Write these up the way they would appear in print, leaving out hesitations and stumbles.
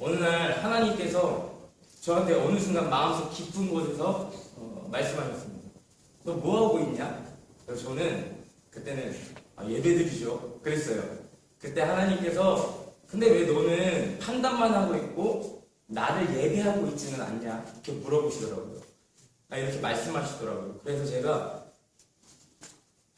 어느 날 하나님께서 저한테 어느 순간 마음속 깊은 곳에서 말씀하셨습니다. 너 뭐하고 있냐? 그래서 저는 그때는 예배드리죠. 그랬어요. 그때 하나님께서 근데 왜 너는 판단만 하고 있고 나를 예배하고 있지는 않냐? 이렇게 물어보시더라고요. 이렇게 말씀하시더라고요. 그래서 제가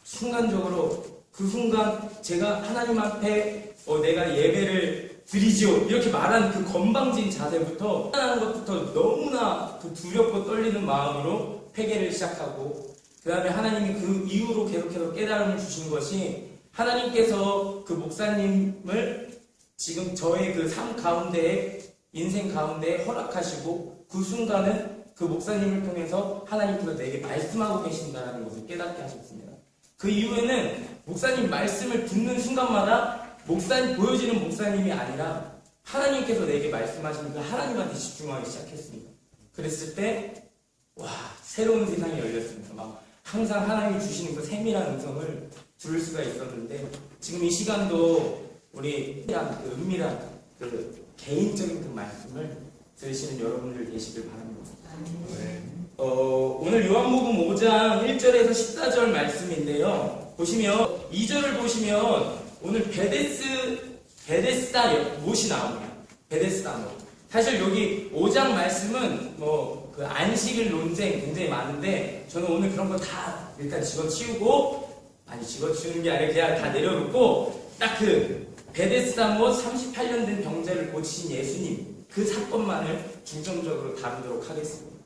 순간적으로 그 순간 제가 하나님 앞에 내가 예배를 드리지요 이렇게 말한 그 건방진 자세부터 하는 것부터 너무나 그 두렵고 떨리는 마음으로 회개를 시작하고 그 다음에 하나님이 그 이후로 계속해서 깨달음을 주신 것이 하나님께서 그 목사님을 지금 저의 그 삶 가운데 인생 가운데 허락하시고 그 순간은 그 목사님을 통해서 하나님께서 내게 말씀하고 계신다는 것을 깨닫게 하셨습니다. 그 이후에는 목사님 말씀을 듣는 순간마다 보여지는 목사님이 아니라 하나님께서 내게 말씀하시니까 하나님한테 집중하기 시작했습니다. 그랬을 때 새로운 세상이 열렸습니다. 막 항상 하나님이 주시는 그 세밀한 음성을 들을 수가 있었는데 지금 이 시간도 우리 그 은밀한 그 개인적인 그 말씀을 들으시는 여러분들 되시길 바랍니다. 오늘 요한복음 5장 1절에서 14절 말씀인데요. 보시면 2절을 보시면 오늘 베데스다 못이 나옵니다. 베데스다 못. 사실 여기 5장 말씀은 그 안식일 논쟁 굉장히 많은데 저는 오늘 그런 거 다 일단 집어치우고 집어치우는 게 아니라 그냥 다 내려놓고 딱 그 베데스다 못 38년 된 병자를 고치신 예수님 그 사건만을 중점적으로 다루도록 하겠습니다.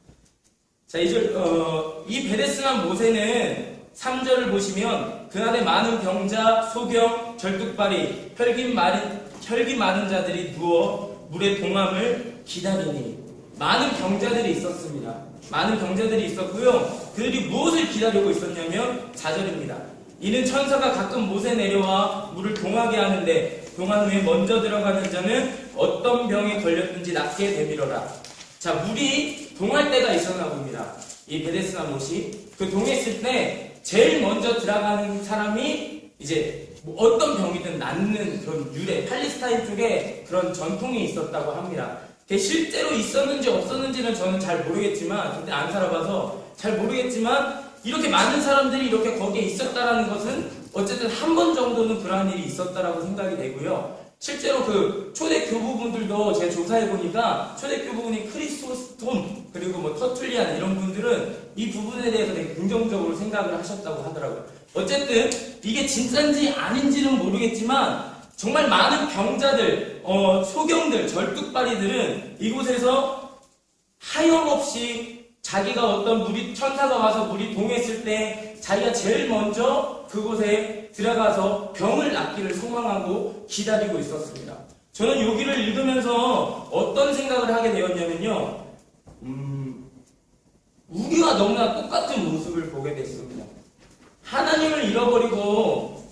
자, 이 베데스다 못에는 3절을 보시면 그날에 많은 병자, 소경, 절뚝발이, 혈기 마른 자들이 누워 물의 동함을 기다리니 많은 병자들이 있었습니다. 많은 병자들이 있었고요. 그들이 무엇을 기다리고 있었냐면 4절입니다. 이는 천사가 가끔 못에 내려와 물을 동하게 하는데 동한 후에 먼저 들어가는 자는 어떤 병에 걸렸든지 낫게 되밀어라. 자, 물이 동할 때가 있었나 봅니다. 이 베데스다 못이 그 동했을 때 제일 먼저 들어가는 사람이 이제 어떤 병이든 낫는 그런 유래, 팔레스타인 쪽에 그런 전통이 있었다고 합니다. 그게 실제로 있었는지 없었는지는 저는 잘 모르겠지만, 그때 안 살아봐서 잘 모르겠지만, 이렇게 많은 사람들이 이렇게 거기에 있었다라는 것은 어쨌든 한 번 정도는 그러한 일이 있었다라고 생각이 되고요. 실제로 그 초대 교부분들도 제가 조사해보니까 초대 교부분이 크리스토스톰 그리고 터툴리안 이런 분들은 이 부분에 대해서 되게 긍정적으로 생각을 하셨다고 하더라고요. 어쨌든 이게 진짜인지 아닌지는 모르겠지만 정말 많은 병자들, 소경들, 절뚝발이들은 이곳에서 하염없이 자기가 어떤 천사가 와서 물이 동했을 때 자기가 제일 먼저 그곳에 들어가서 병을 낫기를 소망하고 기다리고 있었습니다. 저는 여기를 읽으면서 어떤 생각을 하게 되었냐면요. 우리와 너무나 똑같은 모습을 보게 됐습니다. 하나님을 잃어버리고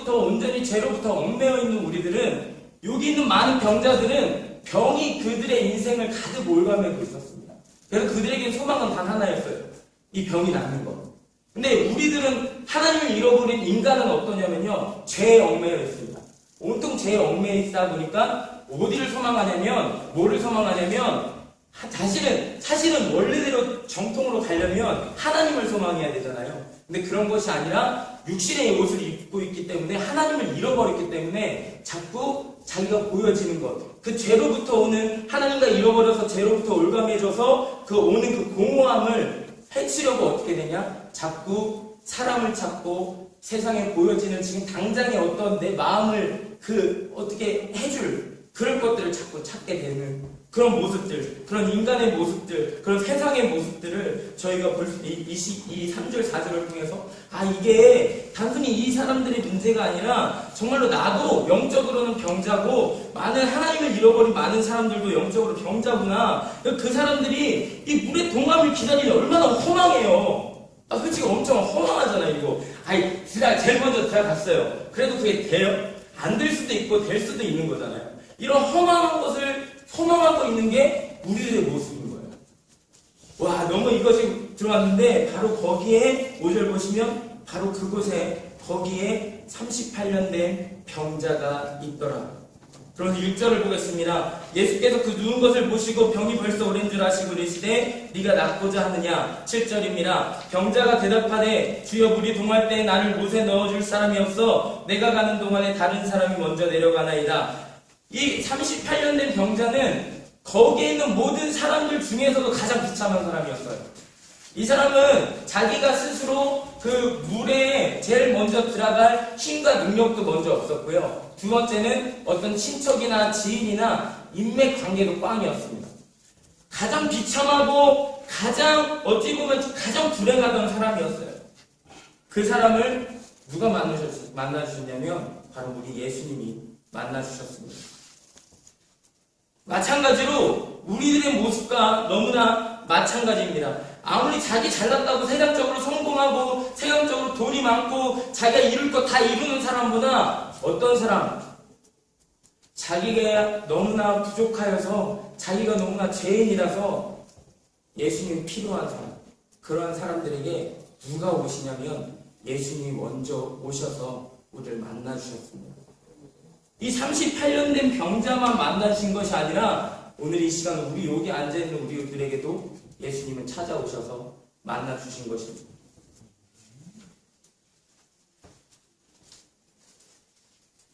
온전히 죄로부터 얽매여 있는 우리들은 여기 있는 많은 병자들은 병이 그들의 인생을 가득 올가매고 있었습니다. 그래서 그들에겐 소망은 단 하나였어요. 이 병이 낫는 것. 근데 우리들은 하나님을 잃어버린 인간은 어떠냐면요. 죄에 얽매여 있습니다. 온통 죄에 얽매여 있다 보니까 어디를 소망하냐면 뭐를 소망하냐면 사실은 원래대로 정통으로 가려면 하나님을 소망해야 되잖아요. 근데 그런 것이 아니라 육신의 옷을 입고 있기 때문에 하나님을 잃어버렸기 때문에 자꾸 자기가 보여지는 것, 그 죄로부터 오는 하나님과 잃어버려서 죄로부터 올가매져서 오는 그 공허함을 해치려고 어떻게 되냐? 자꾸 사람을 찾고 세상에 보여지는 지금 당장의 어떤 내 마음을 어떻게 해줄 그런 것들을 자꾸 찾게 되는 그런 모습들, 그런 인간의 모습들, 그런 세상의 모습들을 저희가 볼 수, 이 3절, 4절을 통해서, 이게 단순히 이 사람들의 문제가 아니라, 정말로 나도 영적으로는 병자고, 많은 하나님을 잃어버린 많은 사람들도 영적으로 병자구나. 그 사람들이 이 물의 동함을 기다리니 얼마나 허망해요. 솔직히 엄청 허망하잖아요, 이거. 제일 먼저 들어갔어요. 그래도 그게 돼요? 안 될 수도 있고, 될 수도 있는 거잖아요. 이런 허망한 것을 소망하고 있는 게 우리들의 모습인 거예요. 너무 이것이 들어왔는데 바로 거기에 5절 보시면 바로 그곳에 거기에 38년 된 병자가 있더라. 그래서 6절을 보겠습니다. 예수께서 그 누운 것을 보시고 병이 벌써 오랜 줄 아시고 이르시되 네가 낫고자 하느냐. 7절입니다. 병자가 대답하되 주여 물이 동할 때에 나를 못에 넣어줄 사람이 없어 내가 가는 동안에 다른 사람이 먼저 내려가나이다. 이 38년 된 병자는 거기에 있는 모든 사람들 중에서도 가장 비참한 사람이었어요. 이 사람은 자기가 스스로 그 물에 제일 먼저 들어갈 힘과 능력도 먼저 없었고요. 두 번째는 어떤 친척이나 지인이나 인맥 관계도 꽝이었습니다. 가장 비참하고 가장 어찌 보면 가장 불행하던 사람이었어요. 그 사람을 누가 만나주셨냐면 바로 우리 예수님이 만나주셨습니다. 마찬가지로 우리들의 모습과 너무나 마찬가지입니다. 아무리 자기 잘났다고 세상적으로 성공하고 세상적으로 돈이 많고 자기가 이룰 거 다 이루는 사람보다 어떤 사람? 자기가 너무나 부족하여서 자기가 너무나 죄인이라서 예수님이 필요한 사람, 그러한 사람들에게 누가 오시냐면 예수님이 먼저 오셔서 우리를 만나주셨습니다. 이 38년 된 병자만 만나주신 것이 아니라 오늘 이 시간 우리 여기 앉아있는 우리들에게도 예수님은 찾아오셔서 만나주신 것입니다.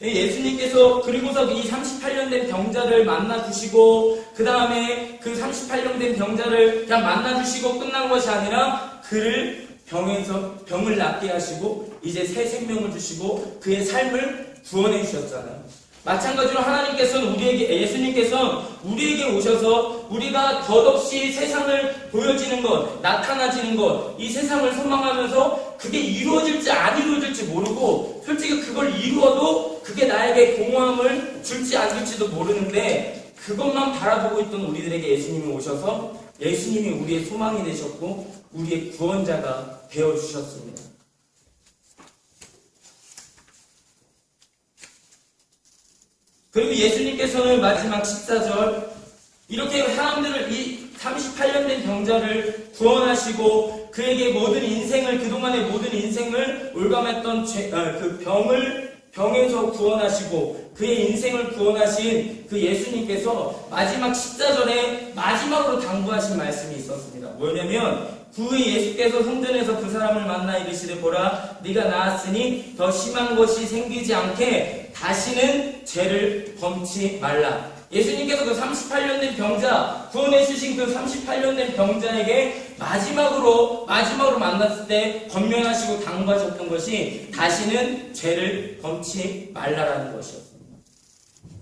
예수님께서 그리고서 이 38년 된 병자를 만나주시고 그 다음에 그 38년 된 병자를 그냥 만나주시고 끝난 것이 아니라 그를 병을 낫게 하시고 이제 새 생명을 주시고 그의 삶을 구원해 주셨잖아요. 마찬가지로 하나님께서는 예수님께서는 우리에게 오셔서 우리가 덧없이 세상을 보여지는 것, 나타나지는 것, 이 세상을 소망하면서 그게 이루어질지 안 이루어질지 모르고 솔직히 그걸 이루어도 그게 나에게 공허함을 줄지 안 줄지도 모르는데 그것만 바라보고 있던 우리들에게 예수님이 오셔서 예수님이 우리의 소망이 되셨고 우리의 구원자가 되어주셨습니다. 그리고 예수님께서는 마지막 14절 이렇게 사람들을 이 38년 된 병자를 구원하시고 그에게 모든 인생을 그동안의 모든 인생을 올감했던 그 병에서 구원하시고 그의 인생을 구원하신 그 예수님께서 마지막 14절에 마지막으로 당부하신 말씀이 있었습니다. 뭐냐면 후에 예수께서 성전에서 그 사람을 만나 이르시되 보라 네가 나았으니 더 심한 것이 생기지 않게 다시는 죄를 범치 말라. 예수님께서 그 38년 된 병자 구원해 주신 그 38년 된 병자에게 마지막으로 만났을 때 권면하시고 당부하셨던 것이 다시는 죄를 범치 말라라는 것이었습니다.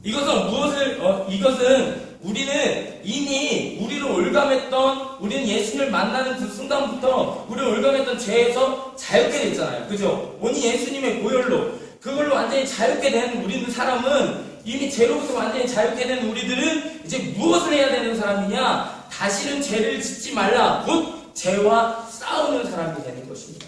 이것은 우리는 이미 우리를 올감했던 우리는 예수님을 만나는 그 순간부터 우리를 올감했던 죄에서 자유케 됐잖아요. 그죠? 오니 예수님의 보혈로 그걸로 완전히 자유케 된 우리는 사람은 이미 죄로부터 완전히 자유케 된 우리들은 이제 무엇을 해야 되는 사람이냐? 다시는 죄를 짓지 말라. 곧 죄와 싸우는 사람이 되는 것입니다.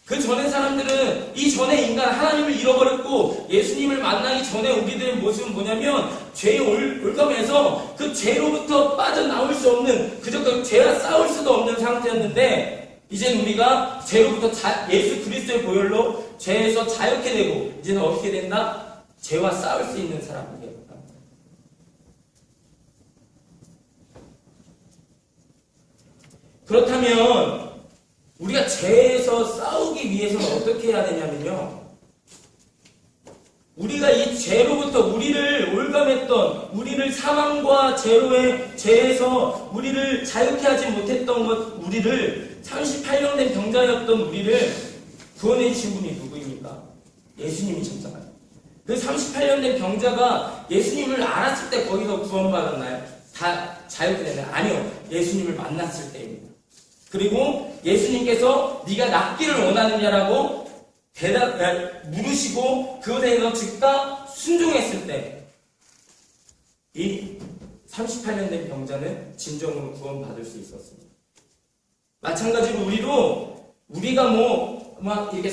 그 전에 사람들은 이 전에 인간 하나님을 잃어버렸고 예수님을 만나기 전에 우리들의 모습은 뭐냐면 죄에 올감해서 그 죄로부터 빠져나올 수 없는 그저 그 죄와 싸울 수도 없는 상태였는데 이제는 우리가 죄로부터 예수 그리스도의 보혈로 죄에서 자유케 되고 이제는 어떻게 된다? 죄와 싸울 수 있는 사람이 되었다. 그렇다면 우리가 죄에서 싸우기 위해서는 어떻게 해야 되냐면요. 우리가 이 죄로부터 우리를 올감했던 우리를 사망과 죄에서 우리를 자유케 하지 못했던 우리를 38년 된 병자였던 우리를 구원해 주신 분이 누구입니까? 예수님이셨잖아요. 그 38년 된 병자가 예수님을 알았을 때 거기서 구원받았나요? 다 자유케 됐나요? 아니요. 예수님을 만났을 때입니다. 그리고 예수님께서 네가 낫기를 원하느냐라고 물으시고 그것에 대해서 즉각 순종했을 때 이 38년 된 병자는 진정으로 구원받을 수 있었습니다. 마찬가지로 우리가 이렇게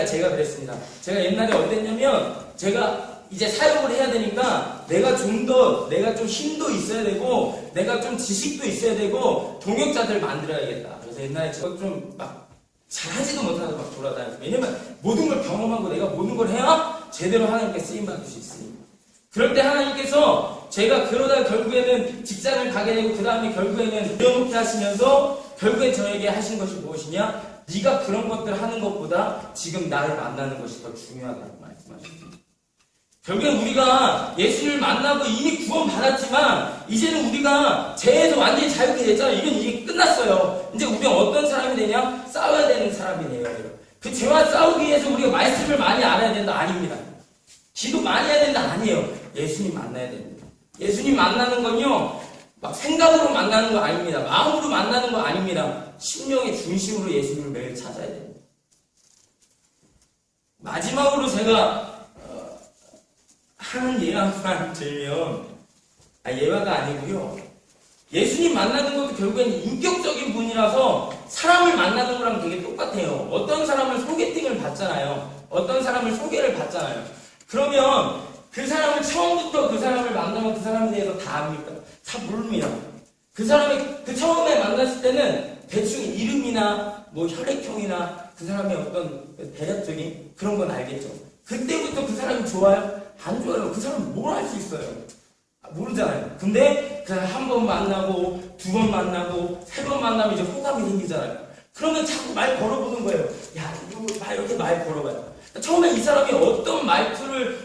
제가 그랬습니다. 제가 옛날에 어땠냐면 제가 이제 사역을 해야 되니까 내가 좀 힘도 있어야 되고 내가 좀 지식도 있어야 되고 동역자들 만들어야겠다. 그래서 옛날에 제가 좀 잘하지도 못하고 돌아다녔어요. 왜냐면 모든 걸 경험하고 내가 모든 걸 해야 제대로 하나님께 쓰임받을 수 있으니까. 그럴 때 하나님께서 제가 그러다 결국에는 직장을 가게 되고 그 다음에 결국에는 내어놓게 하시면서 결국에 저에게 하신 것이 무엇이냐? 네가 그런 것들 하는 것보다 지금 나를 만나는 것이 더 중요하다고 말씀하셨습니다. 결국엔 우리가 예수를 만나고 이미 구원 받았지만 이제는 우리가 죄에서 완전히 자유케 됐잖아요. 이건 이제 끝났어요. 이제 우리가 어떤 사람이 되냐? 싸워야 되는 사람이 되어야 돼요. 그 죄와 싸우기 위해서 우리가 말씀을 많이 알아야 된다? 아닙니다. 기도 많이 해야 된다? 아니에요. 예수님 만나야 됩니다. 예수님 만나는 건요, 막 생각으로 만나는 거 아닙니다. 마음으로 만나는 거 아닙니다. 심령의 중심으로 예수님을 매일 찾아야 됩니다. 마지막으로 제가 하는 예화만 들면, 예화가 아니고요. 예수님 만나는 것도 결국엔 인격적인 분이라서 사람을 만나는 거랑 되게 똑같아요. 어떤 사람을 소개팅을 받잖아요. 어떤 사람을 소개를 받잖아요. 그러면 그 사람을 처음부터 그 사람을 만나면 그 사람에 대해서 다 압니까? 다 모릅니다. 그 사람이 그 처음에 만났을 때는 대충 이름이나 뭐 혈액형이나 그 사람의 어떤 대략적인 그런 건 알겠죠. 그때부터 그 사람이 좋아요? 안 좋아요. 그 사람은 뭘 할 수 있어요? 모르잖아요. 근데 그 사람 한 번 만나고 두 번 만나고 세 번 만나면 이제 호감이 생기잖아요. 그러면 자꾸 말 걸어보는 거예요. 야, 이렇게 말 걸어봐요. 처음에 이 사람이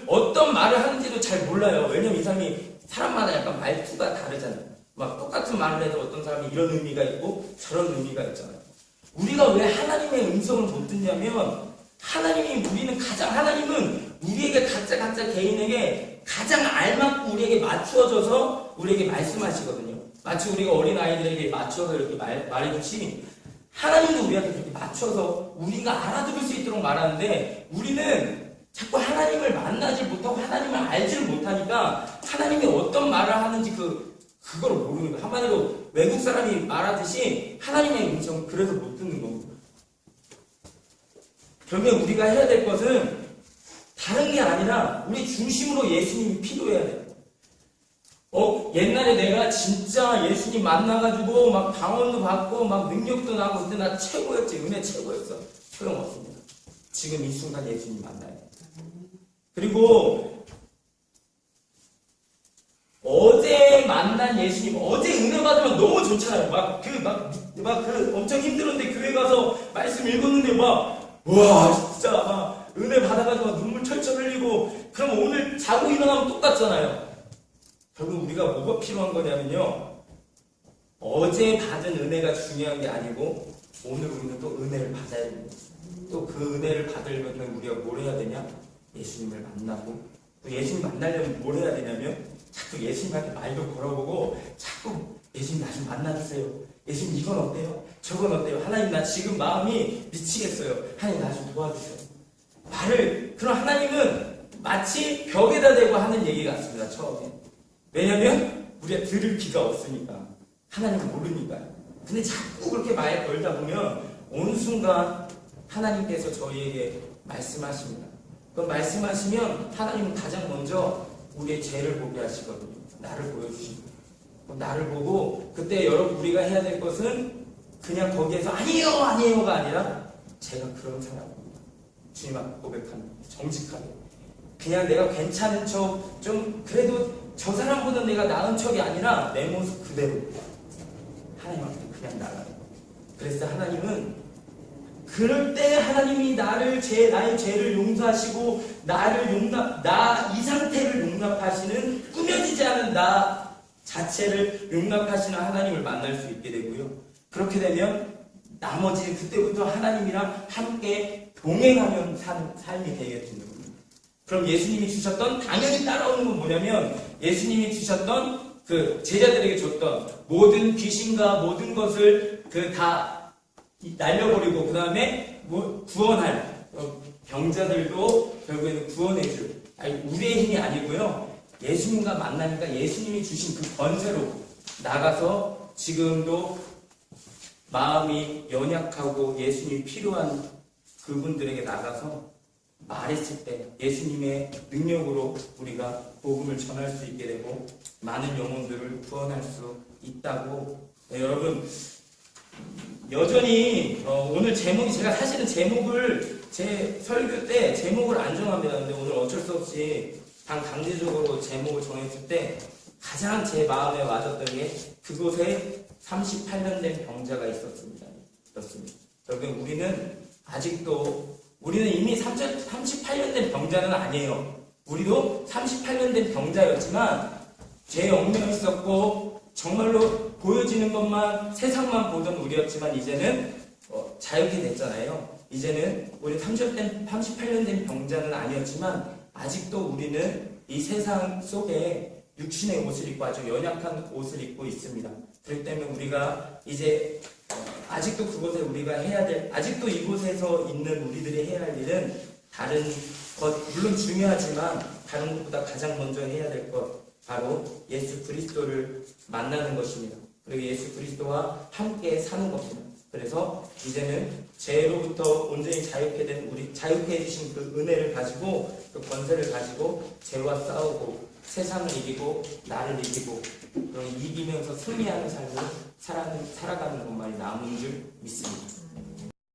어떤 말을 하는지도 잘 몰라요. 왜냐면 이 사람이 사람마다 약간 말투가 다르잖아요. 막 똑같은 말을 해도 어떤 사람이 이런 의미가 있고 저런 의미가 있잖아요. 우리가 왜 하나님의 음성을 못 듣냐면 하나님은 우리에게 각자 개인에게 가장 알맞고 우리에게 맞추어져서 우리에게 말씀하시거든요. 마치 우리가 어린 아이들에게 맞춰서 이렇게 말해주시 하나님도 우리한테 그렇게 맞춰서 우리가 알아들을 수 있도록 말하는데 우리는 자꾸 하나님을 만나지 못하고 하나님을 알지를 못하니까 하나님이 어떤 말을 하는지 그걸 모르는 거예요. 한마디로 외국 사람이 말하듯이 하나님의 음성 그래서 못 듣는 겁니다. 결국에 우리가 해야 될 것은 다른 게 아니라 우리 중심으로 예수님이 필요해야 돼요. 옛날에 내가 진짜 예수님 만나가지고 막 방언도 받고 막 능력도 나고 그때 나 최고였지. 은혜 최고였어. 소용없습니다. 지금 이 순간 예수님 만나야 돼요. 그리고 어제 만난 예수님, 어제 은혜 받으면 너무 좋잖아요. 엄청 힘들었는데 교회 가서 말씀 읽었는데 진짜 은혜 받아가지고 눈물 철철 흘리고 그럼 오늘 자고 일어나면 똑같잖아요. 결국 우리가 뭐가 필요한 거냐면요. 어제 받은 은혜가 중요한 게 아니고 오늘 우리는 또 은혜를 받아야 됩니다. 또 그 은혜를 받으려면 우리가 뭘 해야 되냐? 예수님을 만나고 또 예수님 만나려면 뭘 해야 되냐면 자꾸 예수님한테 말도 걸어보고 자꾸 예수님 나 좀 만나주세요. 예수님 이건 어때요? 저건 어때요? 하나님 나 지금 마음이 미치겠어요. 하나님 나 좀 도와주세요. 그럼 하나님은 마치 벽에다 대고 하는 얘기 같습니다. 처음에. 왜냐면 우리가 들을 귀가 없으니까. 하나님은 모르니까요. 근데 자꾸 그렇게 말 걸다 보면 어느 순간 하나님께서 저희에게 말씀하십니다. 그럼 말씀하시면 하나님은 가장 먼저 우리의 죄를 보게 하시거든요. 나를 보여주십니다. 나를 보고 그때 여러분 우리가 해야 될 것은 그냥 거기에서 아니에요가 아니라 제가 그런 사람입니다. 주님 앞에 고백하는 정직하게 그냥 내가 괜찮은 척 좀 그래도 저 사람보다 내가 나은 척이 아니라 내 모습 그대로 하나님한테 그냥 나가요. 그래서 하나님은 그럴 때 하나님이 나의 죄를 용서하시고 나 이 상태를 용납하시는 꾸며지지 않은 나 자체를 용납하시는 하나님을 만날 수 있게 되고요. 그렇게 되면 나머지 그때부터 하나님이랑 함께 동행하면 사는 삶이 되겠습니다. 그럼 예수님이 주셨던 당연히 따라오는 건 뭐냐면 예수님이 주셨던 그 제자들에게 줬던 모든 귀신과 모든 것을 다 날려버리고 그 다음에 구원할 병자들도 결국에는 구원해줄 우리의 힘이 아니고요. 예수님과 만나니까 예수님이 주신 그 권세로 나가서 지금도 마음이 연약하고 예수님이 필요한 그분들에게 나가서 말했을 때 예수님의 능력으로 우리가 복음을 전할 수 있게 되고 많은 영혼들을 구원할 수 있다고 여러분 여전히 오늘 제목이 제가 사실은 제목을 제 설교 때 제목을 안 정합니다. 근데 오늘 어쩔 수 없이 당 강제적으로 제목을 정했을 때 가장 제 마음에 와닿던 게 그곳에 38년 된 병자가 있었습니다. 여러분, 우리는 이미 38년 된 병자는 아니에요. 우리도 38년 된 병자였지만 죄에 얽매여 있었고 정말로 보여지는 것만, 세상만 보던 우리였지만 이제는 자유케 됐잖아요. 이제는 우리 38년 된 병자는 아니었지만 아직도 우리는 이 세상 속에 육신의 옷을 입고 아주 연약한 옷을 입고 있습니다. 그렇기 때문에 우리가 이제 아직도 그곳에 우리가 아직도 이곳에서 있는 우리들이 해야 할 일은 다른 것, 물론 중요하지만 다른 것보다 가장 먼저 해야 될 것, 바로 예수 그리스도를 만나는 것입니다. 그리고 예수 그리스도와 함께 사는 것입니다. 그래서 이제는 죄로부터 온전히 자유케 해주신 그 은혜를 가지고, 그 권세를 가지고 죄와 싸우고 세상을 이기고 나를 이기고 그런 이기면서 승리하는 삶을 살아가는 것만이 남은 줄 믿습니다.